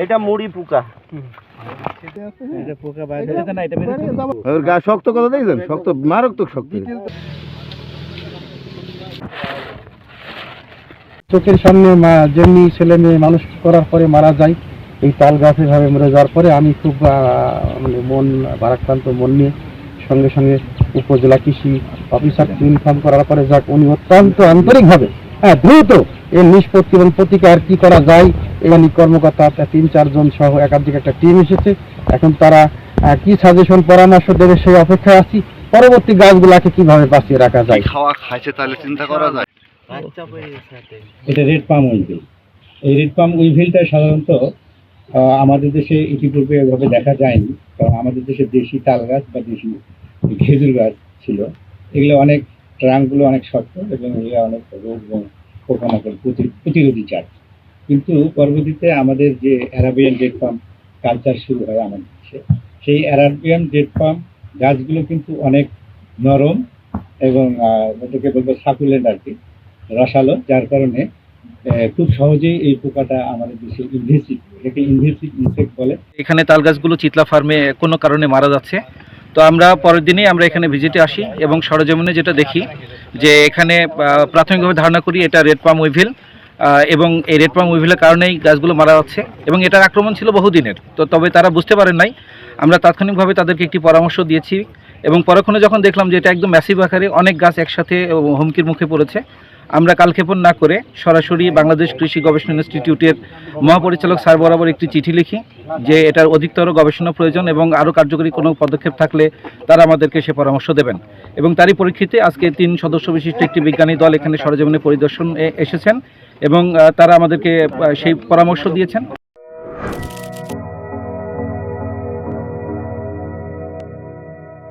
এটা মুড়ি পোকা। ওর গা শক্ত কথা দেখছেন, শক্ত মারাত্মক শক্ত। চোখের সামনে যেমনি ছেলে মেয়ে মানুষ করার পরে মারা যায়, এই তাল গাছ এভাবে মরে যাওয়ার পরে আমি খুব মানে মন ভারাক্রান্ত মন নিয়ে সঙ্গে সঙ্গে উপজেলা কৃষি অফিসারকে ইনফর্ম করার পরে যাক উনি অত্যন্ত আন্তরিকভাবে দ্রুত এর নিষ্পত্তি এবং প্রতিকার কি করা যায় এখানে কর্মকর্তা ৩-৪ জন সহ একাধিক একটা টিম এসেছে। এখন তারা কি সাজেশন পরামর্শ দেবে সেই অপেক্ষায় আছি। পরবর্তী গাছগুলাকে কিভাবে বাঁচিয়ে রাখা যায়, খাওয়া খাইছে তাহলে চিন্তা করা যায়। এটা রেড পাম উইভিল। এই রেড পাম উইভিলটা সাধারণত আমাদের দেশে ইতিপূর্বে এভাবে দেখা যায়নি, কারণ আমাদের দেশে দেশি তাল গাছ বা দেশি খেজুর গাছ ছিল, এগুলো অনেক ট্রাঙ্কগুলো অনেক শক্ত এবং এগুলো অনেক রোগ এবং পোকামাকড় প্রতিরোধী জাত। কিন্তু পরবর্তীতে আমাদের যে অ্যারাবিয়ান রেড পাম কালচার শুরু হয় আমাদের দেশে, সেই অ্যারাবিয়ান রেড পাম গাছগুলো কিন্তু অনেক নরম এবং এটাকে বলবো সাকুলেন্ট আর কি, রসালো, যার কারণে খুব সহজেই এই পোকাটা আমাদের দেশে ইনভেসিভ, এটাকে ইনভেসিভ ইনসেক্ট বলে। এখানে তাল গাছগুলো চিতলা ফার্মে কোনো কারণে মারা যাচ্ছে। তো আমরা পরের দিনেই আমরা এখানে ভিজিটে আসি এবং সরজমিনে যেটা দেখি যে এখানে প্রাথমিকভাবে ধারণা করি এটা রেড পাম উইভিল, এবং এই রেড পাম উইভিলের কারণেই গাছগুলো মারা যাচ্ছে এবং এটার আক্রমণ ছিল বহুদিনের। তো তবে তারা বুঝতে পারেন নাই, আমরা তাৎক্ষণিকভাবে তাদেরকে একটি পরামর্শ দিয়েছি এবং পরক্ষণে যখন দেখলাম যে এটা একদম ম্যাসিভ আকারে অনেক গাছ একসাথে হুমকির মুখে পড়েছে, আমরা কালক্ষেপণ না করে সরাসরি বাংলাদেশ কৃষি গবেষণা ইনস্টিটিউটের মহাপরিচালক স্যার বরাবর একটি চিঠি লিখি যে এটার অধিকতর গবেষণা প্রয়োজন এবং আরও কার্যকরী কোনো পদক্ষেপ থাকলে তারা আমাদেরকে সে পরামর্শ দেবেন। এবং তারই পরিপ্রেক্ষিতে আজকে 3 সদস্য বিশিষ্ট একটি বিজ্ঞানী দল এখানে সরজমিনে পরিদর্শন এসেছেন এবং তারা আমাদেরকে সেই পরামর্শ দিয়েছেন।